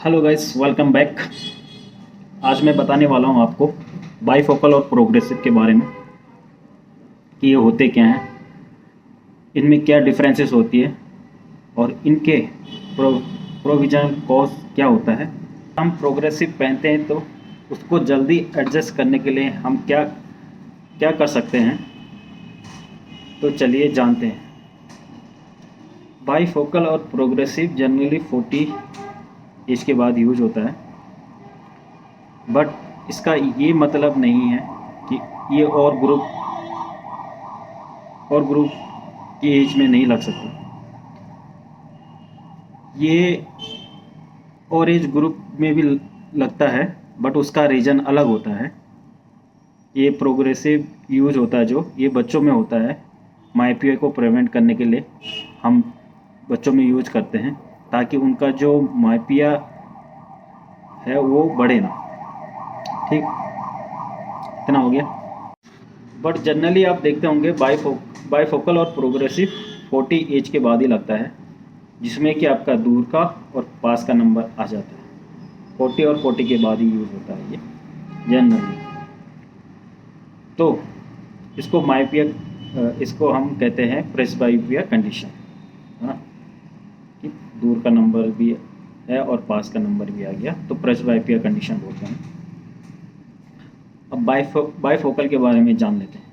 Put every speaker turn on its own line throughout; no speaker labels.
Hello guys, welcome back. आज मैं बताने वाला हूँ आपको बाईफोकल और प्रोग्रेसिव के बारे में कि ये होते क्या हैं, इनमें क्या डिफरेंसेस होती है और इनके प्रोविजनल कॉज क्या होता है। हम प्रोग्रेसिव पहनते हैं तो उसको जल्दी एडजस्ट करने के लिए हम क्या क्या कर सकते हैं, तो चलिए जानते हैं। बाईफोकल और प्रोग्रेसिव जनरली 40 एज के बाद यूज होता है, बट इसका ये मतलब नहीं है कि ये और ग्रुप की एज में नहीं लग सकता। ये और एज ग्रुप में भी लगता है, बट उसका रीज़न अलग होता है। ये प्रोग्रेसिव यूज होता है जो ये बच्चों में होता है। माइपिया को प्रिवेंट करने के लिए हम बच्चों में यूज करते हैं ताकि उनका जो माइपिया है वो बढ़े ना। ठीक, इतना हो गया। बट जनरली आप देखते होंगे बाईफोकल और प्रोग्रेसिव 40 एज के बाद ही लगता है, जिसमें कि आपका दूर का और पास का नंबर आ जाता है। 40 और 40 के बाद ही यूज़ होता है ये जनरली। तो इसको इसको हम कहते हैं प्रेसबाइपिया कंडीशन, है ना, कि दूर का नंबर भी है और पास का नंबर भी आ गया, तो प्रेसबाइपिया कंडीशन बोलते हैं। अब बाईफोकल के बारे में जान लेते हैं।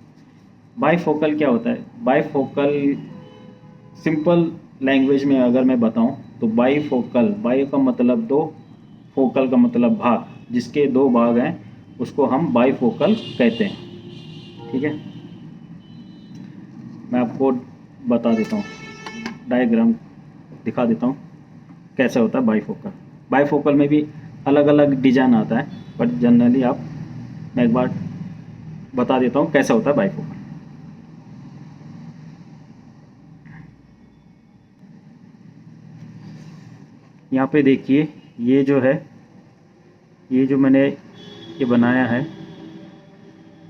बाईफोकल क्या होता है? बाईफोकल सिंपल लैंग्वेज में अगर मैं बताऊं तो बाई का मतलब दो, फोकल का मतलब भाग, जिसके दो भाग हैं उसको हम बाईफोकल कहते हैं। ठीक है, मैं आपको बता देता हूँ, डायग्राम दिखा देता हूँ कैसे होता है बाईफोकल। बाईफोकल में भी अलग अलग डिजाइन आता है, बट जनरली मैं एक बार बता देता हूँ कैसे होता है बाईफोकल। यहाँ पे देखिए, ये जो है, ये जो मैंने ये बनाया है,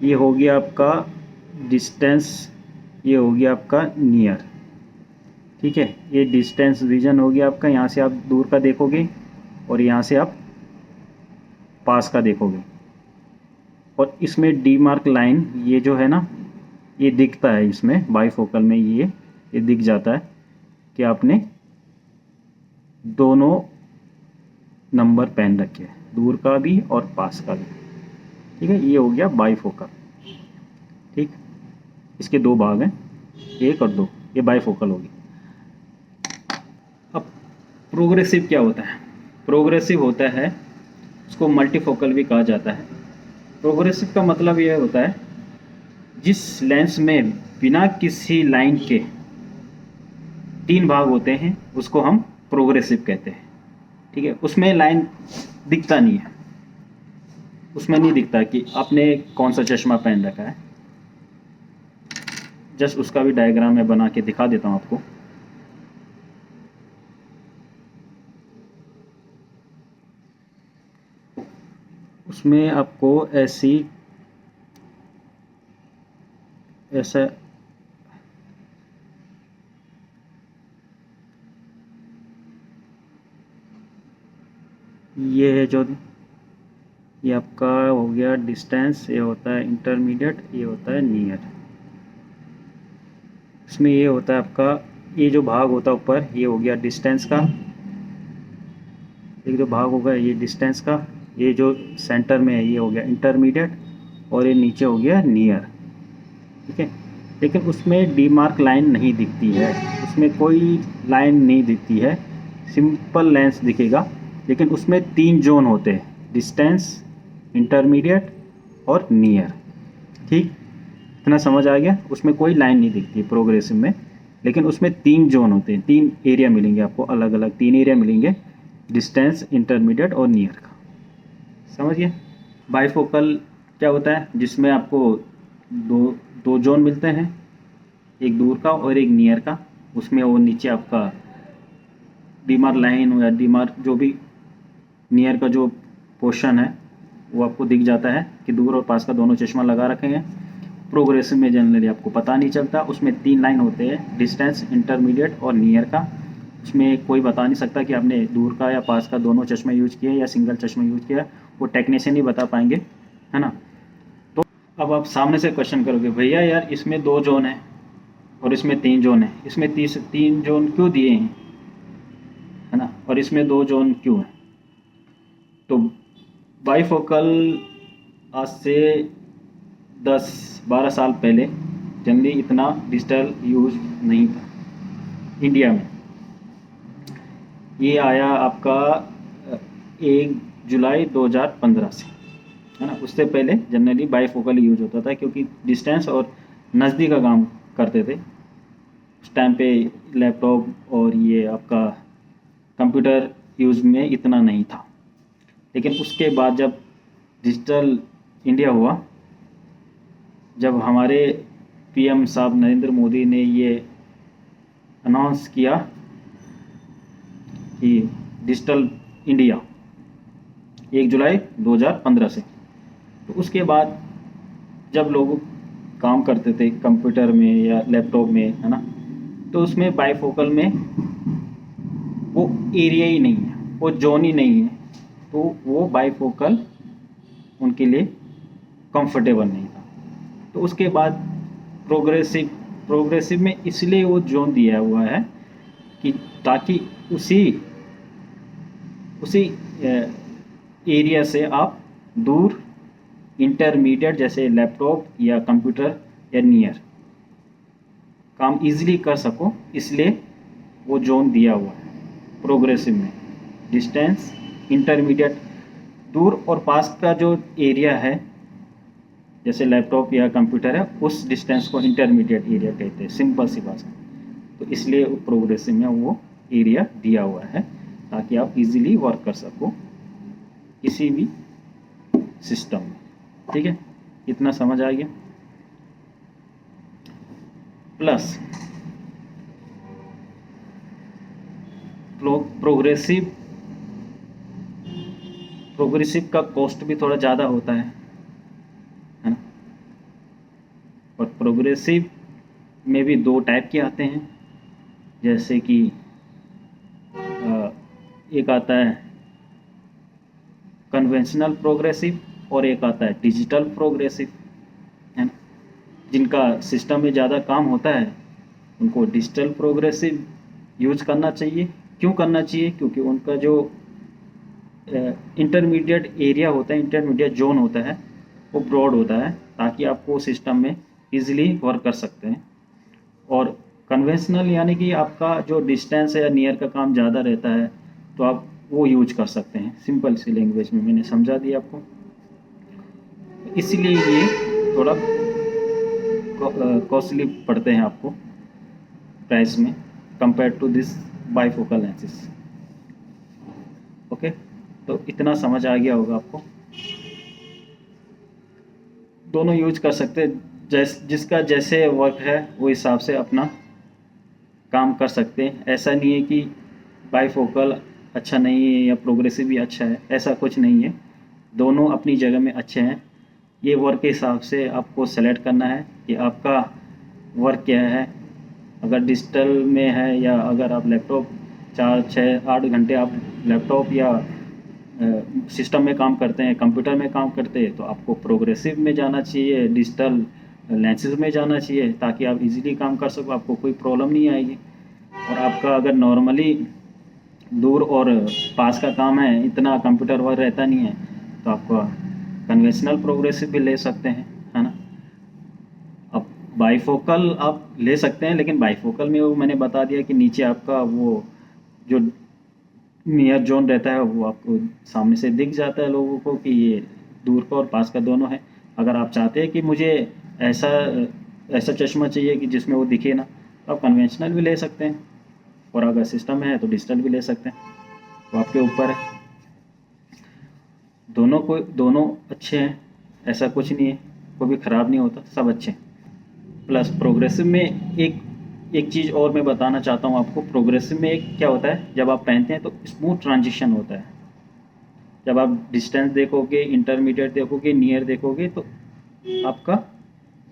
ये हो गया आपका डिस्टेंस, ये हो गया आपका नियर। ठीक है, ये डिस्टेंस रीजन हो गया आपका। यहाँ से आप दूर का देखोगे और यहाँ से आप पास का देखोगे, और इसमें डी मार्क लाइन ये जो है ना, ये दिखता है इसमें बाईफोकल में, ये दिख जाता है कि आपने दोनों नंबर पहन रखे हैं, दूर का भी और पास का भी। ठीक है, ये हो गया बाईफोकल। ठीक, इसके दो भाग हैं, एक और दो, ये बाईफोकल होगी। अब प्रोग्रेसिव क्या होता है? प्रोग्रेसिव होता है, उसको मल्टीफोकल भी कहा जाता है। प्रोग्रेसिव का मतलब यह होता है जिस लेंस में बिना किसी लाइन के 3 भाग होते हैं उसको हम प्रोग्रेसिव कहते हैं। ठीक है, उसमें लाइन दिखता नहीं है, उसमें नहीं दिखता कि आपने कौन सा चश्मा पहन रखा है। जस्ट उसका भी डायग्राम मैं बना के दिखा देता हूँ आपको। उसमें आपको ऐसा ये है जो, ये आपका हो गया डिस्टेंस, ये होता है इंटरमीडिएट, ये होता है नियर। इसमें ये होता है आपका, ये जो भाग होता है ऊपर, ये हो गया डिस्टेंस का, एक जो भाग होगा ये डिस्टेंस का, ये जो सेंटर में है ये हो गया इंटरमीडिएट, और ये नीचे हो गया नियर। ठीक है, लेकिन उसमें डी मार्क लाइन नहीं दिखती है, उसमें कोई लाइन नहीं दिखती है, सिंपल लेंस दिखेगा। लेकिन उसमें 3 जोन होते हैं, डिस्टेंस, इंटरमीडिएट और नियर। ठीक, इतना समझ आ गया? उसमें कोई लाइन नहीं दिखती है प्रोग्रेसिव में, लेकिन उसमें 3 जोन होते हैं, 3 एरिया मिलेंगे आपको, अलग अलग 3 एरिया मिलेंगे, डिस्टेंस, इंटरमीडिएट और नियर का। समझिए, बाईफोकल क्या होता है? जिसमें आपको दो जोन मिलते हैं, एक दूर का और एक नियर का। उसमें वो नीचे आपका डीमार्क लाइन हो या डीमार्क जो भी नियर का जो पोर्शन है वो आपको दिख जाता है कि दूर और पास का दोनों चश्मा लगा रखे हैं। प्रोग्रेसिव में जनरली आपको पता नहीं चलता, उसमें 3 लाइन होते हैं, डिस्टेंस, इंटरमीडिएट और नियर का। उसमें कोई बता नहीं सकता कि आपने दूर का या पास का दोनों चश्मा यूज किया या सिंगल चश्मा यूज किया, वो टेक्नीशियन ही बता पाएंगे, है ना। तो अब आप सामने से क्वेश्चन करोगे, भैया यार इसमें 2 जोन है और इसमें 3 जोन है, इसमें 3 जोन क्यों दिए हैं, है ना, और इसमें 2 जोन क्यों है। तो बाईफोकल आज से 10-12 साल पहले जनरली इतना डिजिटल यूज नहीं था इंडिया में। ये आया आपका 1 जुलाई 2015 से, है ना। उससे पहले जनरली बाईफोकल यूज होता था, क्योंकि डिस्टेंस और नज़दीक का काम करते थे उस टाइम पे। लैपटॉप और ये आपका कंप्यूटर यूज़ में इतना नहीं था। लेकिन उसके बाद जब डिजिटल इंडिया हुआ, जब हमारे पीएम साहब नरेंद्र मोदी ने ये अनाउंस किया कि डिजिटल इंडिया 1 जुलाई 2015 से, तो उसके बाद जब लोग काम करते थे कंप्यूटर में या लैपटॉप में, है ना, तो उसमें बाईफोकल में वो एरिया ही नहीं है, वो जोन ही नहीं है, तो वो बाईफोकल उनके लिए कंफर्टेबल नहीं था। तो उसके बाद प्रोग्रेसिव में इसलिए वो जोन दिया हुआ है कि ताकि उसी एरिया से आप दूर इंटरमीडिएट जैसे लैपटॉप या कंप्यूटर या नियर काम इजीली कर सको, इसलिए वो जोन दिया हुआ है प्रोग्रेसिव में। डिस्टेंस, इंटरमीडिएट, दूर और पास का जो एरिया है जैसे लैपटॉप या कंप्यूटर है, उस डिस्टेंस को इंटरमीडिएट एरिया कहते हैं, सिंपल सी बात है। तो इसलिए प्रोग्रेसिव में वो एरिया दिया हुआ है ताकि आप इजीली वर्क कर सको किसी भी सिस्टम में। ठीक है, इतना समझ आ गया। प्लस प्रोग्रेसिव का कॉस्ट भी थोड़ा ज़्यादा होता है ना। और प्रोग्रेसिव में भी 2 टाइप के आते हैं, जैसे कि एक आता है कन्वेंशनल प्रोग्रेसिव और एक आता है डिजिटल प्रोग्रेसिव, है ना। जिनका सिस्टम में ज़्यादा काम होता है उनको डिजिटल प्रोग्रेसिव यूज करना चाहिए। क्यों करना चाहिए? क्योंकि उनका जो इंटरमीडिएट एरिया होता है, इंटरमीडिएट जोन होता है, वो ब्रॉड होता है ताकि आपको सिस्टम में इजीली वर्क कर सकते हैं। और कन्वेंशनल यानी कि आपका जो डिस्टेंस है या नियर का काम ज़्यादा रहता है, तो आप वो यूज कर सकते हैं। सिंपल सी लैंग्वेज में मैंने समझा दिया आपको। इसलिए ये थोड़ा कॉस्टली पड़ते हैं आपको प्राइस में compare to this bifocal lenses. Okay, तो इतना समझ आ गया होगा आपको। दोनों यूज कर सकते हैं, जिसका जैसे वर्क है वो हिसाब से अपना काम कर सकते हैं। ऐसा नहीं है कि बाईफोकल अच्छा नहीं है या प्रोग्रेसिव भी अच्छा है, ऐसा कुछ नहीं है। दोनों अपनी जगह में अच्छे हैं। ये वर्क के हिसाब से आपको सेलेक्ट करना है कि आपका वर्क क्या है। अगर डिजिटल में है या अगर आप लैपटॉप 4-6-8 घंटे आप लैपटॉप या सिस्टम में काम करते हैं, कंप्यूटर में काम करते हैं, तो आपको प्रोग्रेसिव में जाना चाहिए, डिजिटल लेंसेज में जाना चाहिए, ताकि आप इजीली काम कर सको, आपको कोई प्रॉब्लम नहीं आएगी। और आपका अगर नॉर्मली दूर और पास का काम है, इतना कंप्यूटर वर्क रहता नहीं है, तो आपका कन्वेंशनल प्रोग्रेसिव भी ले सकते हैं, है ना। अब बाईफोकल आप ले सकते हैं, लेकिन बाईफोकल में वो मैंने बता दिया कि नीचे आपका वो जो नियर जोन रहता है वो आपको सामने से दिख जाता है लोगों को कि ये दूर का और पास का दोनों है। अगर आप चाहते हैं कि मुझे ऐसा चश्मा चाहिए कि जिसमें वो दिखे ना, तो आप कन्वेंशनल भी ले सकते हैं, और अगर सिस्टम में है तो डिजिटल भी ले सकते हैं, वो आपके ऊपर है। दोनों अच्छे हैं, ऐसा कुछ नहीं है, कोई भी ख़राब नहीं होता, सब अच्छे हैं। प्लस प्रोग्रेसिव में एक चीज़ और मैं बताना चाहता हूँ आपको। प्रोग्रेसिव में एक क्या होता है, जब आप पहनते हैं तो स्मूथ ट्रांजिशन होता है। जब आप डिस्टेंस देखोगे, इंटरमीडिएट देखोगे, नियर देखोगे, तो आपका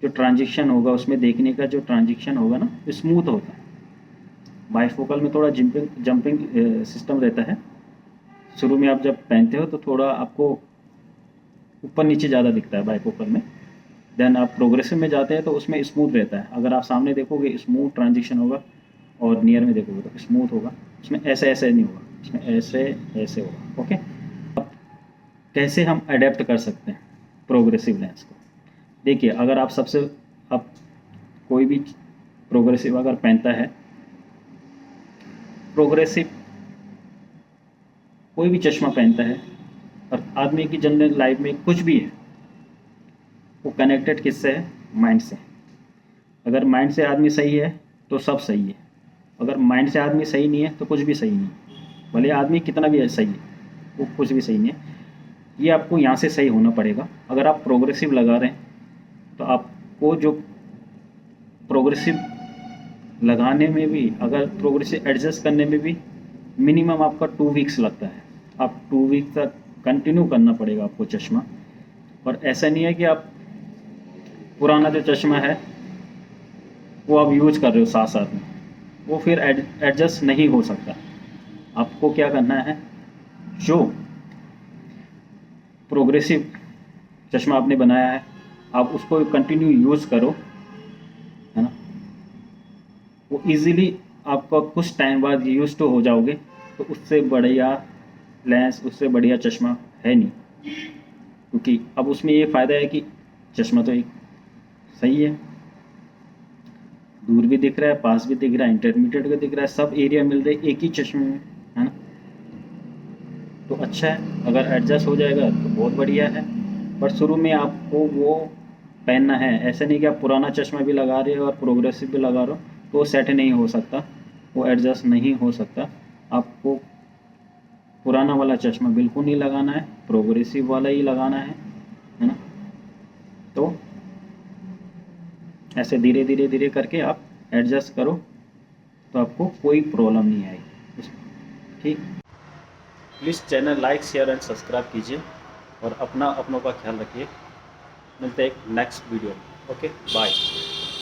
जो ट्रांजिशन होगा, उसमें देखने का जो ट्रांजिशन होगा ना, स्मूथ होता है। बाईफोकल में थोड़ा जंपिंग सिस्टम रहता है। शुरू में आप जब पहनते हो तो थोड़ा आपको ऊपर नीचे ज़्यादा दिखता है बाईफोकल में। देन आप प्रोग्रेसिव में जाते हैं तो उसमें स्मूथ रहता है। अगर आप सामने देखोगे स्मूथ ट्रांजिशन होगा, और नियर में देखोगे तो स्मूथ होगा। उसमें ऐसे ऐसे नहीं होगा, उसमें ऐसे ऐसे होगा। ओके, अब कैसे हम अडेप्ट कर सकते हैं प्रोग्रेसिव लेंस को? देखिए, अगर आप कोई भी प्रोग्रेसिव अगर पहनता है, प्रोग्रेसिव कोई भी चश्मा पहनता है, और आदमी की जनरल लाइफ में कुछ भी है, वो कनेक्टेड किससे है? माइंड से। अगर माइंड से आदमी सही है तो सब सही है, अगर माइंड से आदमी सही नहीं है तो कुछ भी सही नहीं है। भले आदमी कितना भी सही है, वो कुछ भी सही नहीं है। ये आपको यहाँ से सही होना पड़ेगा। अगर आप प्रोग्रेसिव लगा रहे हैं तो आपको जो प्रोग्रेसिव लगाने में भी, अगर प्रोग्रेसिव एडजस्ट करने में भी मिनिमम आपका 2 वीक्स लगता है। आप 2 वीक तक कंटिन्यू करना पड़ेगा आपको चश्मा। और ऐसा नहीं है कि आप पुराना जो चश्मा है वो आप यूज कर रहे हो साथ साथ में, वो फिर एडजस्ट नहीं हो सकता। आपको क्या करना है, जो प्रोग्रेसिव चश्मा आपने बनाया है आप उसको कंटिन्यू यूज़ करो, है ना। वो इजीली आपका कुछ टाइम बाद यूज तो हो जाओगे, तो उससे बढ़िया लेंस, उससे बढ़िया चश्मा है नहीं। क्योंकि अब उसमें ये फ़ायदा है कि चश्मा तो एक सही है, दूर भी दिख रहा है, पास भी दिख रहा है, इंटरमीडिएट भी दिख रहा है, सब एरिया मिल रहे एक ही चश्मे में, है ना। तो अच्छा है, अगर एडजस्ट हो जाएगा तो बहुत बढ़िया है। पर शुरू में आपको वो पहनना है। ऐसा नहीं कि आप पुराना चश्मा भी लगा रहे हो और प्रोग्रेसिव भी लगा रहे हो तो वो सेट नहीं हो सकता, वो एडजस्ट नहीं हो सकता। आपको पुराना वाला चश्मा बिल्कुल नहीं लगाना है, प्रोग्रेसिव वाला ही लगाना है ना। तो ऐसे धीरे धीरे धीरे करके आप एडजस्ट करो तो आपको कोई प्रॉब्लम नहीं आएगी उसमें। ठीक, please channel like, share and subscribe कीजिए, और अपनों का ख्याल रखिए। मिलते हैं एक नेक्स्ट वीडियो। Okay, bye.